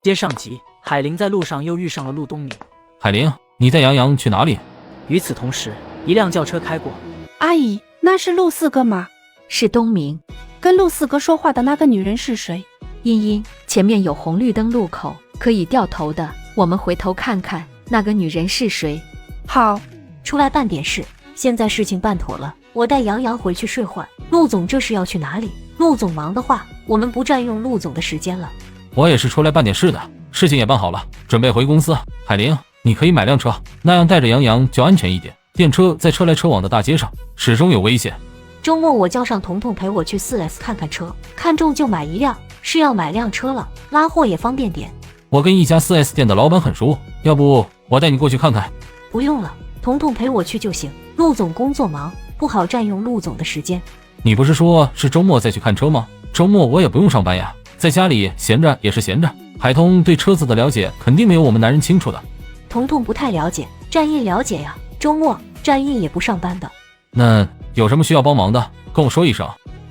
接上集，海玲在路上又遇上了陆东明。海玲，你带杨洋去哪里？与此同时，一辆轿车开过。阿姨，那是陆四哥吗？是东明。跟陆四哥说话的那个女人是谁？茵茵，前面有红绿灯路口，可以掉头的，我们回头看看那个女人是谁。好，出来办点事，现在事情办妥了，我带杨洋回去睡会。陆总这是要去哪里？陆总忙的话，我们不占用陆总的时间了。我也是出来办点事的，事情也办好了，准备回公司。海玲，你可以买辆车，那样带着杨洋就安全一点。电车在车来车往的大街上，始终有危险。周末我叫上彤彤陪我去 4S 看看车，看中就买一辆，是要买辆车了，拉货也方便点。我跟一家 4S 店的老板很熟，要不我带你过去看看？不用了，彤彤陪我去就行。陆总工作忙，不好占用陆总的时间。你不是说是周末再去看车吗？周末我也不用上班呀，在家里闲着也是闲着。海通对车子的了解肯定没有我们男人清楚的。彤彤不太了解，战印了解呀，周末战印也不上班的。那有什么需要帮忙的，跟我说一声。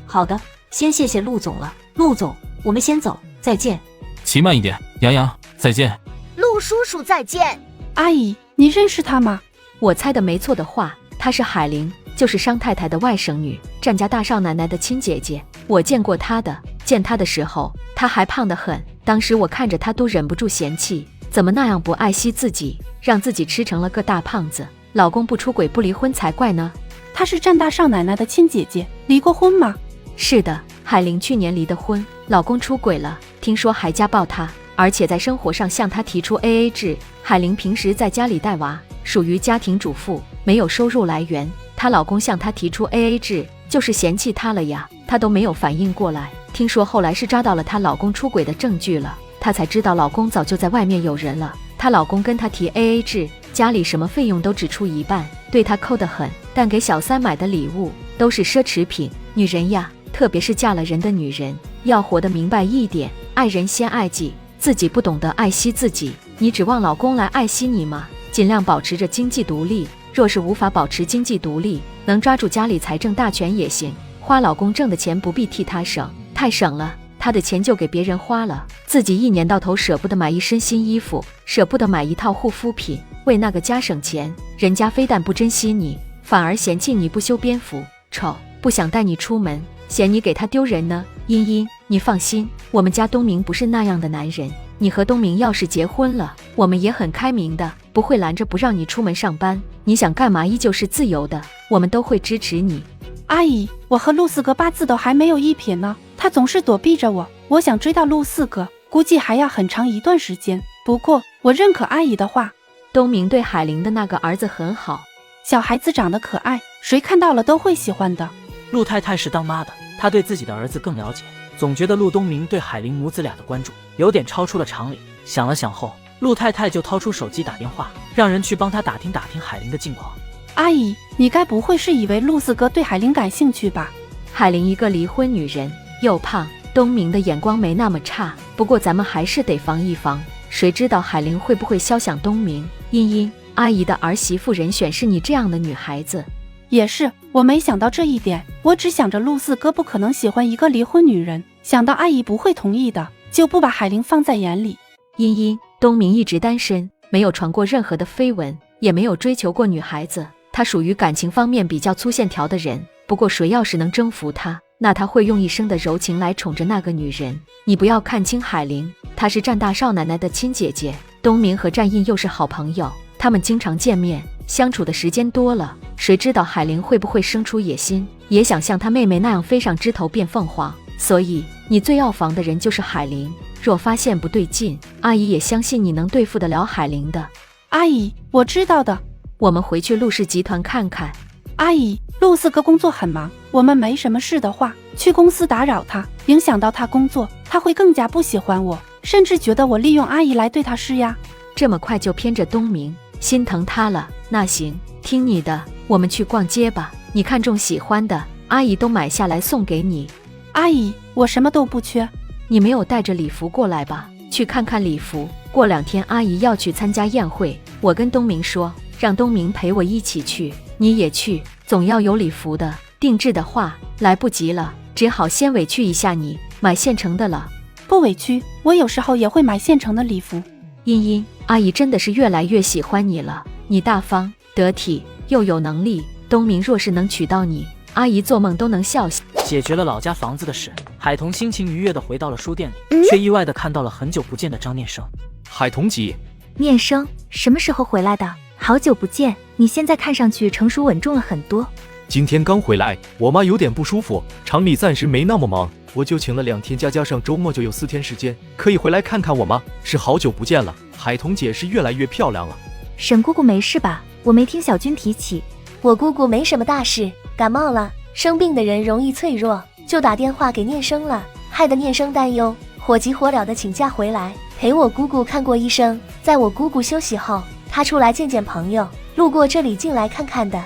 好的，先谢谢陆总了。陆总，我们先走，再见。骑慢一点，杨洋，再见。陆叔叔再见。阿姨，你认识他吗？我猜的没错的话，她是海玲，就是商太太的外甥女，战家大少奶奶的亲姐姐。我见过她的，见她的时候，她还胖得很，当时我看着她都忍不住嫌弃，怎么那样不爱惜自己，让自己吃成了个大胖子。老公不出轨不离婚才怪呢。她是战大少奶奶的亲姐姐，离过婚吗？是的，海玲去年离的婚，老公出轨了，听说还家暴她，而且在生活上向她提出 AA 制。海玲平时在家里带娃，属于家庭主妇，没有收入来源。她老公向她提出 AA 制，就是嫌弃她了呀，她都没有反应过来。听说后来是抓到了她老公出轨的证据了，她才知道老公早就在外面有人了。她老公跟她提 AA 制，家里什么费用都只出一半，对她抠得很，但给小三买的礼物都是奢侈品。女人呀，特别是嫁了人的女人，要活得明白一点，爱人先爱己，自己不懂得爱惜自己，你指望老公来爱惜你吗？尽量保持着经济独立，若是无法保持经济独立，能抓住家里财政大权也行。花老公挣的钱不必替他省，太省了，他的钱就给别人花了，自己一年到头舍不得买一身新衣服，舍不得买一套护肤品，为那个家省钱，人家非但不珍惜你，反而嫌弃你不修边幅，丑，不想带你出门，嫌你给他丢人呢。茵茵，你放心，我们家东明不是那样的男人，你和东明要是结婚了，我们也很开明的，不会拦着不让你出门上班，你想干嘛依旧是自由的，我们都会支持你。阿姨，我和陆四哥八字都还没有一撇呢，他总是躲避着我，我想追到陆四哥，估计还要很长一段时间。不过我认可阿姨的话。东明对海玲的那个儿子很好，小孩子长得可爱，谁看到了都会喜欢的。陆太太是当妈的，她对自己的儿子更了解，总觉得陆东明对海玲母子俩的关注有点超出了常理。想了想后，陆太太就掏出手机打电话，让人去帮她打听打听海玲的近况。阿姨，你该不会是以为陆四哥对海玲感兴趣吧？海玲一个离婚女人，又胖，东明的眼光没那么差，不过咱们还是得防一防，谁知道海玲会不会肖想东明。茵茵，阿姨的儿媳妇人选是你这样的女孩子。也是，我没想到这一点，我只想着陆四哥不可能喜欢一个离婚女人，想到阿姨不会同意的，就不把海玲放在眼里。茵茵，东明一直单身，没有传过任何的绯闻，也没有追求过女孩子，他属于感情方面比较粗线条的人，不过谁要是能征服他，那他会用一生的柔情来宠着那个女人。你不要看轻海玲，她是战大少奶奶的亲姐姐，东明和战印又是好朋友，他们经常见面，相处的时间多了，谁知道海玲会不会生出野心，也想像她妹妹那样飞上枝头变凤凰。所以你最要防的人就是海玲，若发现不对劲，阿姨也相信你能对付得了海玲的。阿姨，我知道的。我们回去陆氏集团看看。阿姨，陆四哥工作很忙，我们没什么事的话，去公司打扰他，影响到他工作，他会更加不喜欢我，甚至觉得我利用阿姨来对他施压。这么快就偏着东明，心疼他了。那行，听你的，我们去逛街吧，你看中喜欢的，阿姨都买下来送给你。阿姨，我什么都不缺。你没有带着礼服过来吧？去看看礼服，过2天阿姨要去参加宴会，我跟东明说，让东明陪我一起去，你也去，总要有礼服的，定制的话来不及了，只好先委屈一下你，买现成的了。不委屈，我有时候也会买现成的礼服。茵茵，阿姨真的是越来越喜欢你了，你大方得体又有能力，东明若是能娶到你，阿姨做梦都能笑醒。解决了老家房子的事，海童心情愉悦地回到了书店里，却意外地看到了很久不见的张念生。海童姐，念生，什么时候回来的？好久不见，你现在看上去成熟稳重了很多。今天刚回来，我妈有点不舒服，厂里暂时没那么忙，我就请了2天假，加上周末就有4天时间，可以回来看看我妈。是好久不见了，海童姐是越来越漂亮了。沈姑姑没事吧？我没听小军提起。我姑姑没什么大事，感冒了。生病的人容易脆弱，就打电话给念生了，害得念生担忧，火急火燎的请假回来陪我姑姑看过医生。在我姑姑休息后，他出来见见朋友，路过这里进来看看的。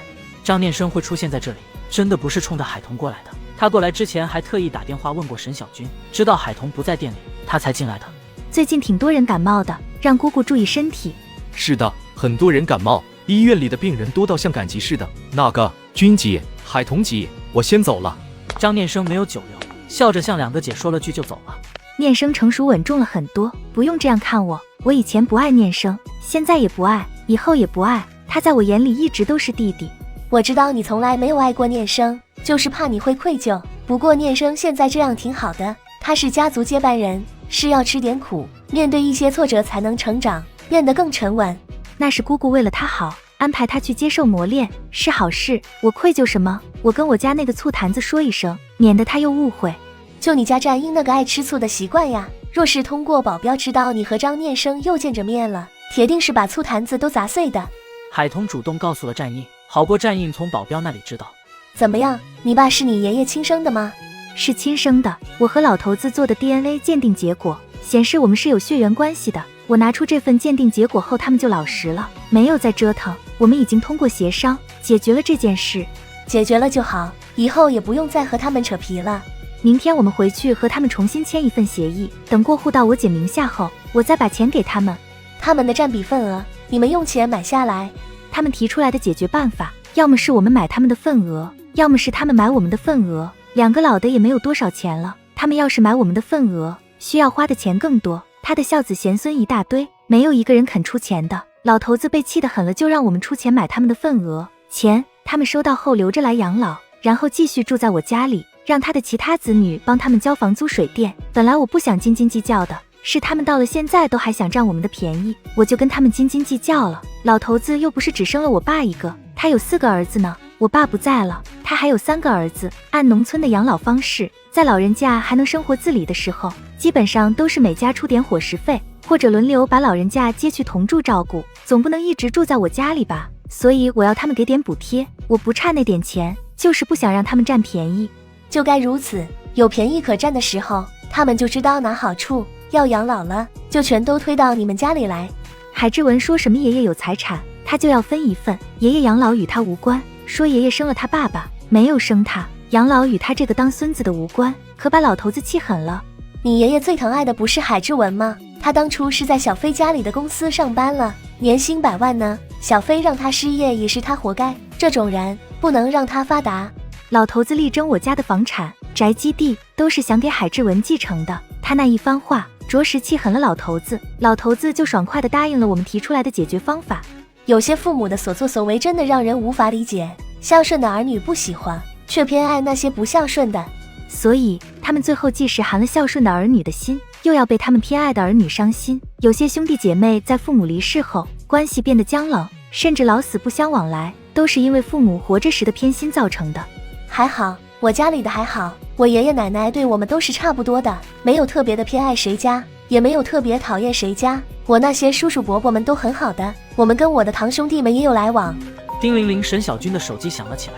张念生会出现在这里，真的不是冲着海童过来的。他过来之前还特意打电话问过沈小军，知道海童不在店里，他才进来的。最近挺多人感冒的，让姑姑注意身体。是的，很多人感冒，医院里的病人多到像赶集似的。那个君姐，海童姐，我先走了。张念生没有久留，笑着向2个姐说了句就走了。念生成熟稳重了很多，不用这样看我，我以前不爱念生，现在也不爱，以后也不爱，他在我眼里一直都是弟弟。我知道你从来没有爱过念生，就是怕你会愧疚。不过念生现在这样挺好的，他是家族接班人，是要吃点苦，面对一些挫折才能成长，变得更沉稳。那是姑姑为了他好，安排他去接受磨练，是好事。我愧疚什么？我跟我家那个醋坛子说一声，免得他又误会。就你家战英那个爱吃醋的习惯呀，若是通过保镖知道你和张念生又见着面了，铁定是把醋坛子都砸碎的。海童主动告诉了战印，好过战印从保镖那里知道。怎么样，你爸是你爷爷亲生的吗？是亲生的，我和老头子做的 DNA 鉴定结果显示我们是有血缘关系的。我拿出这份鉴定结果后，他们就老实了，没有再折腾。我们已经通过协商解决了这件事。解决了就好，以后也不用再和他们扯皮了。明天我们回去和他们重新签一份协议，等过户到我姐名下后，我再把钱给他们。他们的占比份额，你们用钱买下来。他们提出来的解决办法，要么是我们买他们的份额，要么是他们买我们的份额。2个老的也没有多少钱了，他们要是买我们的份额，需要花的钱更多。他的孝子贤孙一大堆，没有一个人肯出钱的。老头子被气得狠了，就让我们出钱买他们的份额。钱他们收到后留着来养老，然后继续住在我家里，让他的其他子女帮他们交房租水电。本来我不想斤斤计较的，是他们到了现在都还想占我们的便宜，我就跟他们斤斤计较了。老头子又不是只生了我爸一个，他有4个儿子呢。我爸不在了，他还有3个儿子。按农村的养老方式，在老人家还能生活自理的时候，基本上都是每家出点伙食费，或者轮流把老人家接去同住照顾，总不能一直住在我家里吧。所以我要他们给点补贴，我不差那点钱，就是不想让他们占便宜。就该如此，有便宜可占的时候，他们就知道拿好处，要养老了就全都推到你们家里来。海志文说什么爷爷有财产，他就要分一份，爷爷养老与他无关。说爷爷生了他爸爸，没有生他，养老与他这个当孙子的无关，可把老头子气狠了。你爷爷最疼爱的不是海志文吗？他当初是在小飞家里的公司上班了，年薪100万呢。小飞让他失业也是他活该，这种人不能让他发达。老头子力争我家的房产、宅基地都是想给海志文继承的，他那一番话着实气狠了老头子。老头子就爽快地答应了我们提出来的解决方法。有些父母的所作所为真的让人无法理解，孝顺的儿女不喜欢，却偏爱那些不孝顺的。所以他们最后既是寒了孝顺的儿女的心，又要被他们偏爱的儿女伤心。有些兄弟姐妹在父母离世后，关系变得僵冷，甚至老死不相往来，都是因为父母活着时的偏心造成的。还好，我家里的还好，我爷爷奶奶对我们都是差不多的，没有特别的偏爱谁家，也没有特别讨厌谁家。我那些叔叔伯伯们都很好的，我们跟我的堂兄弟们也有来往。叮铃铃，沈小军的手机响了起来。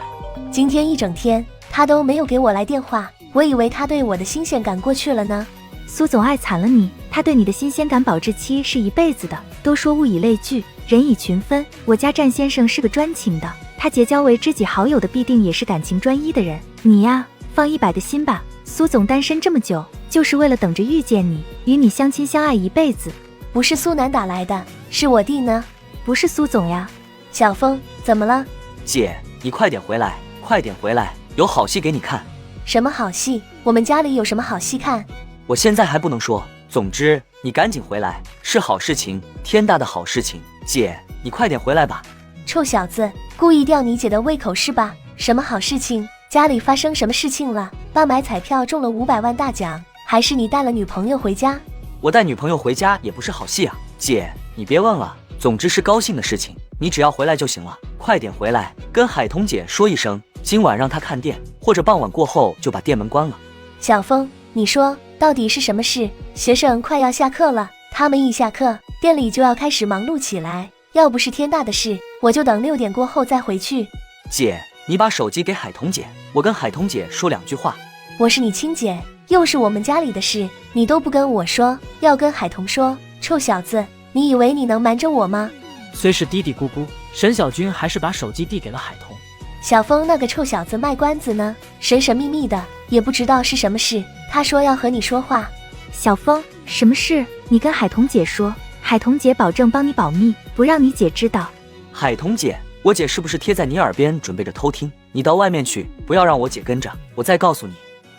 今天一整天他都没有给我来电话，我以为他对我的新鲜感过去了呢。苏总爱惨了你，他对你的新鲜感保质期是一辈子的。都说物以类聚，人以群分，我家战先生是个专情的，他结交为知己好友的必定也是感情专一的人。你呀，放100个心吧。苏总单身这么久，就是为了等着遇见你，与你相亲相爱一辈子。不是苏南打来的，是我弟呢。不是苏总呀。小峰，怎么了？姐，你快点回来，快点回来，有好戏给你看。什么好戏？我们家里有什么好戏看？我现在还不能说。总之，你赶紧回来，是好事情，天大的好事情。姐，你快点回来吧。臭小子，故意吊你姐的胃口是吧？什么好事情？家里发生什么事情了？爸买彩票中了500万大奖，还是你带了女朋友回家？我带女朋友回家也不是好戏啊。姐，你别问了，总之是高兴的事情，你只要回来就行了。快点回来，跟海彤姐说一声，今晚让她看店，或者傍晚过后就把店门关了。小峰，你说到底是什么事？学生快要下课了，他们一下课，店里就要开始忙碌起来。要不是天大的事，我就等6点过后再回去。姐，你把手机给海彤姐，我跟海彤姐说2句话。我是你亲姐，又是我们家里的事，你都不跟我说，要跟海彤说。臭小子，你以为你能瞒着我吗？虽是嘀嘀咕咕，沈小军还是把手机递给了海彤。小峰那个臭小子卖关子呢，神神秘秘的，也不知道是什么事。他说要和你说话。小峰，什么事？你跟海彤姐说，海彤姐保证帮你保密，不让你姐知道。海彤姐，我姐是不是贴在你耳边准备着偷听？你到外面去，不要让我姐跟着。我再告诉你。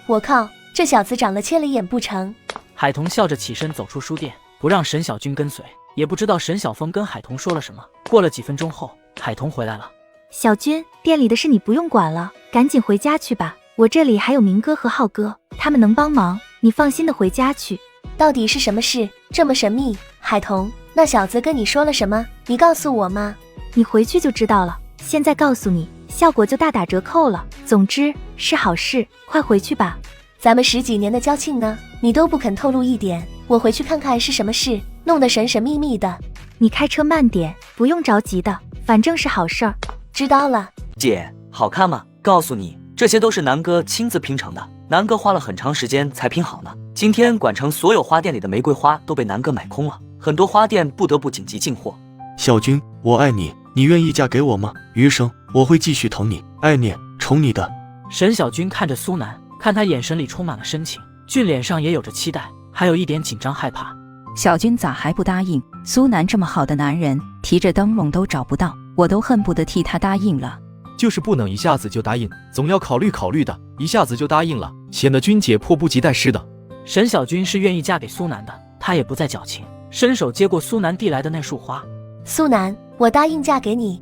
我靠，这小子长了千里眼不成？海彤笑着起身走出书店，不让沈小军跟随。也不知道沈小峰跟海彤说了什么。过了几分钟后，海彤回来了。小军，店里的事你不用管了，赶紧回家去吧。我这里还有明哥和浩哥，他们能帮忙，你放心的回家去。到底是什么事这么神秘？海彤，那小子跟你说了什么？你告诉我吗？你回去就知道了。现在告诉你，效果就大打折扣了。总之是好事，快回去吧。咱们10几年的交情呢，你都不肯透露一点，我回去看看是什么事，弄得神神秘秘的。你开车慢点，不用着急的，反正是好事儿。知道了。姐，好看吗？告诉你，这些都是南哥亲自拼成的，南哥花了很长时间才拼好呢。今天管城所有花店里的玫瑰花都被南哥买空了，很多花店不得不紧急进货。小军，我爱你，你愿意嫁给我吗？余生我会继续疼你、爱你、宠你的。沈小军看着苏南，看他眼神里充满了深情，俊脸上也有着期待，还有一点紧张害怕。小军咋还不答应？苏南这么好的男人，提着灯笼都找不到，我都恨不得替他答应了。就是不能一下子就答应，总要考虑考虑的，一下子就答应了，显得君姐迫不及待似的。沈小军是愿意嫁给苏南的，他也不再矫情，伸手接过苏南递来的那束花。苏南，我答应嫁给你。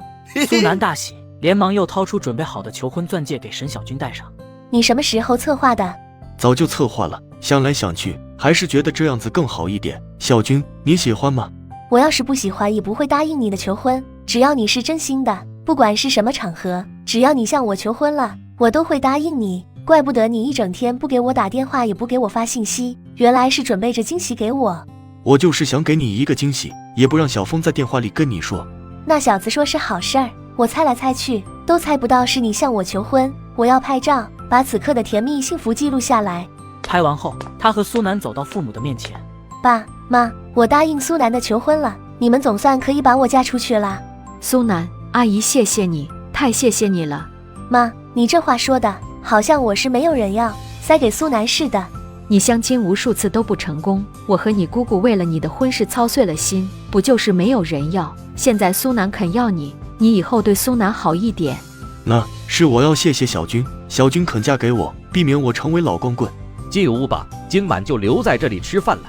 苏南大喜，连忙又掏出准备好的求婚钻戒给沈小军戴上。你什么时候策划的？早就策划了，想来想去，还是觉得这样子更好一点。小军，你喜欢吗？我要是不喜欢，也不会答应你的求婚。只要你是真心的，不管是什么场合，只要你向我求婚了，我都会答应你。怪不得你一整天不给我打电话，也不给我发信息，原来是准备着惊喜给我。我就是想给你一个惊喜，也不让小峰在电话里跟你说。那小子说是好事儿，我猜来猜去，都猜不到是你向我求婚。我要拍照，把此刻的甜蜜幸福记录下来。拍完后，他和苏南走到父母的面前。爸妈，我答应苏南的求婚了，你们总算可以把我嫁出去了。苏南，阿姨谢谢你，太谢谢你了。妈，你这话说的好像我是没有人要，塞给苏南似的。你相亲无数次都不成功，我和你姑姑为了你的婚事操碎了心，不就是没有人要？现在苏南肯要你，你以后对苏南好一点。那是我要谢谢小军，小军肯嫁给我，避免我成为老光棍。进屋吧，今晚就留在这里吃饭了。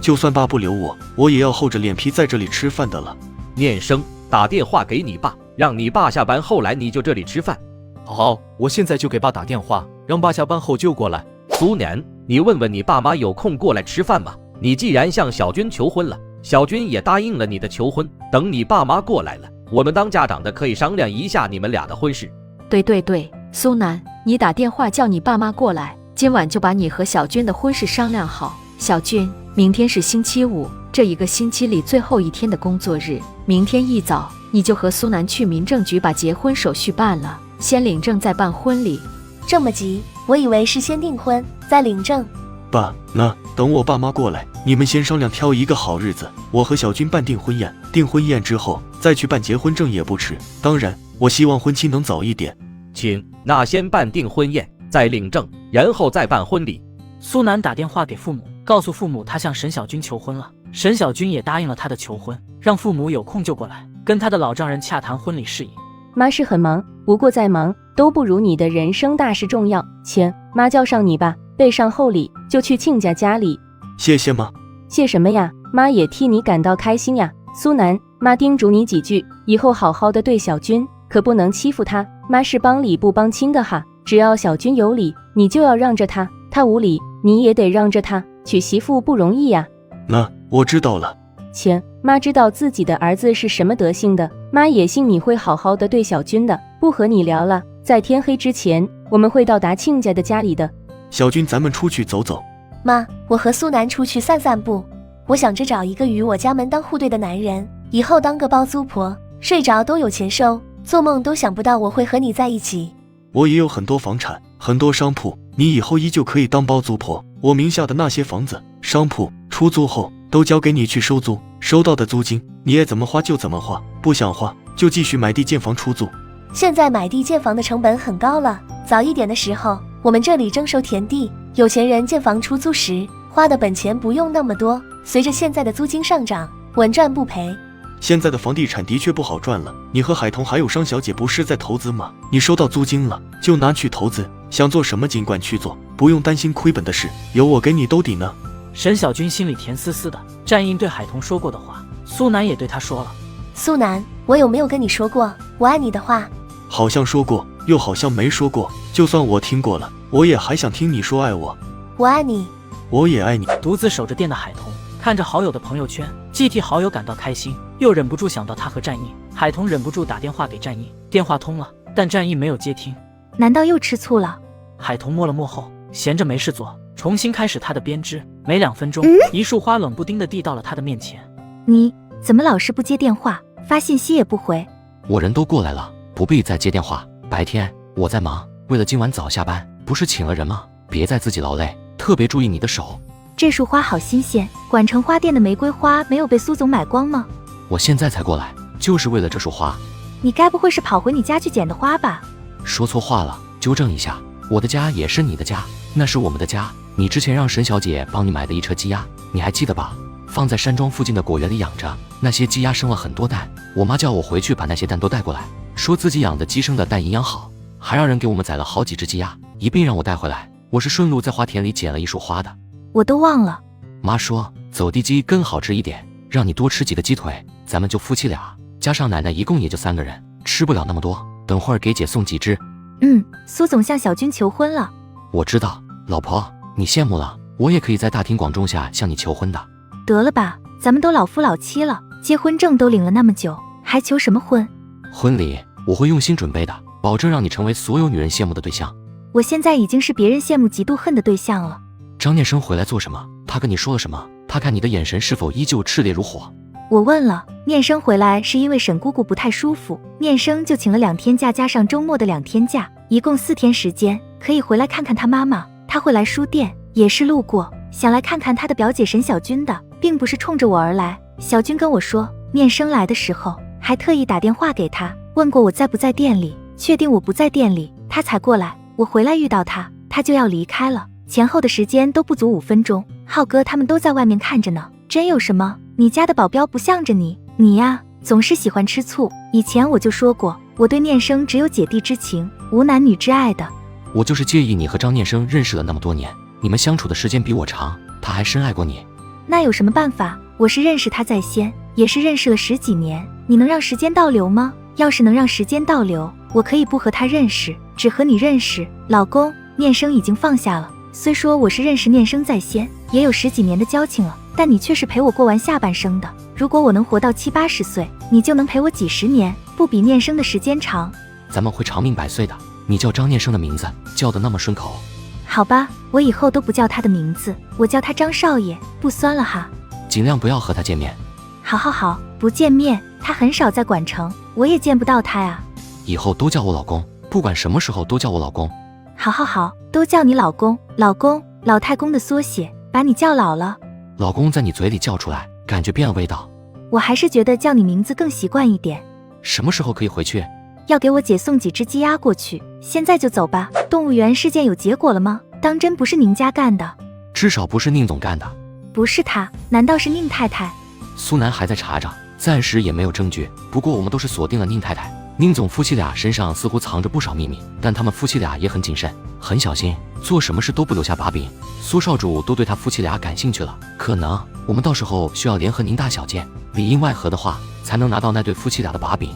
就算爸不留我，我也要厚着脸皮在这里吃饭的了。念生，打电话给你爸，让你爸下班后来你就这里吃饭。好，我现在就给爸打电话，让爸下班后就过来。苏南，你问问你爸妈有空过来吃饭吗？你既然向小军求婚了，小军也答应了你的求婚，等你爸妈过来了，我们当家长的可以商量一下你们俩的婚事。对，苏南，你打电话叫你爸妈过来，今晚就把你和小军的婚事商量好。小军，明天是星期五，这一个星期里最后一天的工作日，明天一早你就和苏南去民政局把结婚手续办了，先领证再办婚礼。这么急？我以为是先订婚再领证。爸，那等我爸妈过来，你们先商量挑一个好日子，我和小军办订婚宴，订婚宴之后再去办结婚证也不迟。当然，我希望婚期能早一点。请，那先办订婚宴，再领证，然后再办婚礼。苏南打电话给父母，告诉父母他向沈小军求婚了，沈小军也答应了他的求婚，让父母有空就过来跟他的老丈人洽谈婚礼事宜。妈是很忙，不过再忙都不如你的人生大事重要。亲，妈叫上你吧，备上厚礼，就去亲家家里。谢谢妈。谢什么呀？妈也替你感到开心呀。苏南，妈叮嘱你几句，以后好好的对小军，可不能欺负他。妈是帮理不帮亲的哈，只要小军有理，你就要让着他；他无理，你也得让着他。娶媳妇不容易呀。那我知道了。钱，妈知道自己的儿子是什么德性的，妈也信你会好好的对小军的。不和你聊了，在天黑之前，我们会到达亲家的家里的。小军，咱们出去走走。妈，我和苏南出去散散步。我想着找一个与我家门当户对的男人，以后当个包租婆，睡着都有钱收，做梦都想不到我会和你在一起。我也有很多房产，很多商铺，你以后依旧可以当包租婆。我名下的那些房子、商铺出租后都交给你去收租，收到的租金你也怎么花就怎么花，不想花就继续买地建房出租。现在买地建房的成本很高了，早一点的时候，我们这里征收田地，有钱人建房出租时花的本钱不用那么多，随着现在的租金上涨，稳赚不赔。现在的房地产的确不好赚了，你和海彤还有商小姐不是在投资吗？你收到租金了就拿去投资，想做什么尽管去做，不用担心亏本的事，有我给你兜底呢。沈小军心里甜丝丝的，战印对海彤说过的话，苏南也对他说了。苏南，我有没有跟你说过我爱你的话？好像说过，又好像没说过。就算我听过了，我也还想听你说爱我。我爱你。我也爱你。独自守着店的海彤看着好友的朋友圈，既替好友感到开心，又忍不住想到他和战印。海彤忍不住打电话给战印，电话通了，但战印没有接听。难道又吃醋了？海彤摸了摸后，闲着没事做，重新开始他的编织。没2分钟，一束花冷不丁地递到了他的面前。你怎么老是不接电话，发信息也不回？我人都过来了，不必再接电话。白天我在忙，为了今晚早下班，不是请了人吗？别再自己劳累，特别注意你的手。这束花好新鲜，管城花店的玫瑰花没有被苏总买光吗？我现在才过来，就是为了这束花。你该不会是跑回你家去捡的花吧？说错话了，纠正一下，我的家也是你的家，那是我们的家。你之前让沈小姐帮你买的一车鸡鸭，你还记得吧？放在山庄附近的果园里养着，那些鸡鸭生了很多蛋，我妈叫我回去把那些蛋都带过来，说自己养的鸡生的蛋营养好，还让人给我们宰了好几只鸡鸭，一并让我带回来。我是顺路在花田里捡了一束花的。我都忘了。妈说走地鸡更好吃一点，让你多吃几个鸡腿，咱们就夫妻俩，加上奶奶一共也就3个人，吃不了那么多，等会儿给姐送几只。苏总向小军求婚了。我知道，老婆，你羡慕了，我也可以在大庭广众下向你求婚的。得了吧，咱们都老夫老妻了，结婚证都领了那么久，还求什么婚？婚礼我会用心准备的，保证让你成为所有女人羡慕的对象。我现在已经是别人羡慕嫉妒恨的对象了。张念生回来做什么？他跟你说了什么？他看你的眼神是否依旧炽烈如火？我问了，念生回来是因为沈姑姑不太舒服，念生就请了2天假，加上周末的2天假，一共4天时间，可以回来看看他妈妈。他会来书店，也是路过，想来看看他的表姐沈小军的，并不是冲着我而来。小军跟我说，念生来的时候还特意打电话给他，问过我在不在店里，确定我不在店里，他才过来。我回来遇到他，他就要离开了，前后的时间都不足5分钟。浩哥他们都在外面看着呢。真有什么？你家的保镖不向着你，你呀，总是喜欢吃醋。以前我就说过，我对念生只有姐弟之情，无男女之爱的。我就是介意你和张念生认识了那么多年，你们相处的时间比我长，他还深爱过你。那有什么办法？我是认识他在先，也是认识了10几年，你能让时间倒流吗？要是能让时间倒流，我可以不和他认识，只和你认识。老公，念生已经放下了，虽说我是认识念生在先，也有10几年的交情了，但你却是陪我过完下半生的。如果我能活到70、80岁，你就能陪我几十年，不比念生的时间长。咱们会长命百岁的。你叫张念生的名字叫得那么顺口。好吧，我以后都不叫他的名字，我叫他张少爷，不酸了哈。尽量不要和他见面。好，不见面，他很少在管城，我也见不到他呀。以后都叫我老公，不管什么时候都叫我老公。好，都叫你老公。老公，老太公的缩写，把你叫老了。老公在你嘴里叫出来，感觉变了味道。我还是觉得叫你名字更习惯一点。什么时候可以回去？要给我姐送几只鸡鸭过去，现在就走吧。动物园事件有结果了吗？当真不是您家干的？至少不是宁总干的。不是他，难道是宁太太？苏南还在查着，暂时也没有证据。不过我们都是锁定了宁太太。宁总夫妻俩身上似乎藏着不少秘密，但他们夫妻俩也很谨慎，很小心，做什么事都不留下把柄。苏少主都对他夫妻俩感兴趣了，可能我们到时候需要联合宁大小姐，里应外合的话，才能拿到那对夫妻俩的把柄。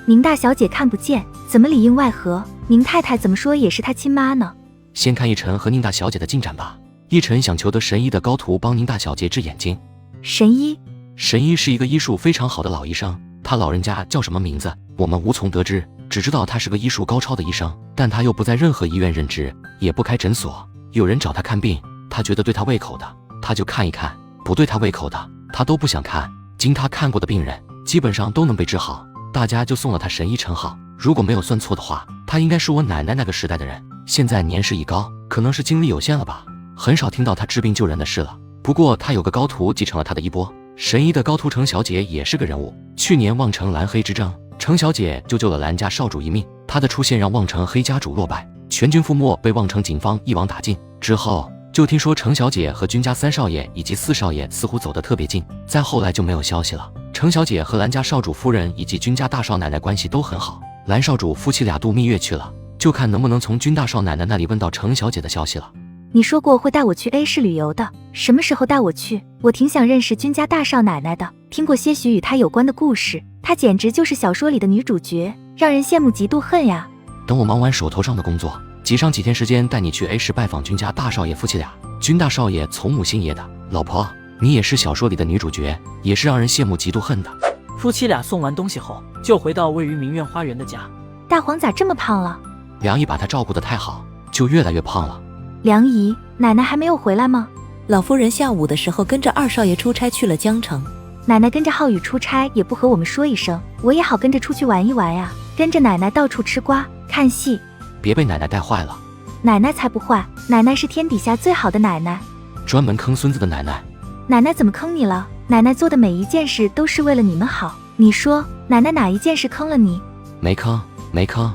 宁大小姐看不见，怎么里应外合？宁太太怎么说也是她亲妈呢。先看一晨和宁大小姐的进展吧。一晨想求得神医的高徒帮宁大小姐治眼睛。神医？神医是一个医术非常好的老医生，他老人家叫什么名字我们无从得知，只知道他是个医术高超的医生，但他又不在任何医院任职，也不开诊所。有人找他看病，他觉得对他胃口的，他就看一看；不对他胃口的，他都不想看。经他看过的病人，基本上都能被治好，大家就送了他神医称号。如果没有算错的话，他应该是我奶奶那个时代的人，现在年事已高，可能是精力有限了吧，很少听到他治病救人的事了。不过他有个高徒继承了他的衣钵，神医的高徒程小姐也是个人物。去年望城蓝黑之争，程小姐就救了蓝家少主一命，她的出现让望城黑家主落败，全军覆没，被望城警方一网打尽。之后就听说程小姐和君家三少爷以及四少爷似乎走得特别近，再后来就没有消息了。程小姐和蓝家少主夫人以及君家大少奶奶关系都很好，蓝少主夫妻俩度蜜月去了，就看能不能从君大少奶奶那里问到程小姐的消息了。你说过会带我去 A 市旅游的，什么时候带我去？我挺想认识君家大少奶奶的，听过些许与她有关的故事，她简直就是小说里的女主角，让人羡慕嫉妒恨呀。等我忙完手头上的工作，挤上几天时间带你去 A 市拜访君家大少爷夫妻俩。君大少爷从母兴业的，老婆，你也是小说里的女主角，也是让人羡慕嫉妒恨的。夫妻俩送完东西后，就回到位于明苑花园的家。大黄咋这么胖了？梁姨把他照顾得太好，就越来越胖了。梁姨，奶奶还没有回来吗？老夫人下午的时候跟着二少爷出差去了江城。奶奶跟着浩宇出差也不和我们说一声，我也好跟着出去玩一玩呀，跟着奶奶到处吃瓜看戏。别被奶奶带坏了。奶奶才不坏，奶奶是天底下最好的奶奶。专门坑孙子的奶奶。奶奶怎么坑你了？奶奶做的每一件事都是为了你们好，你说奶奶哪一件事坑了你？没坑，没坑。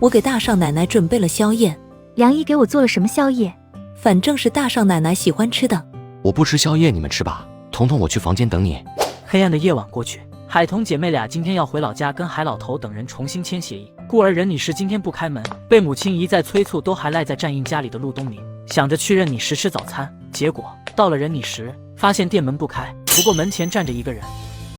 我给大少奶奶准备了宵夜。梁姨给我做了什么宵夜？反正是大少奶奶喜欢吃的。我不吃宵夜，你们吃吧。彤彤，我去房间等你。黑暗的夜晚过去，海彤姐妹俩今天要回老家跟海老头等人重新签协议。故而任女士今天不开门，被母亲一再催促，都还赖在战印家里的陆东明，想着去任女士吃早餐。结果到了任女时，发现店门不开，不过门前站着一个人。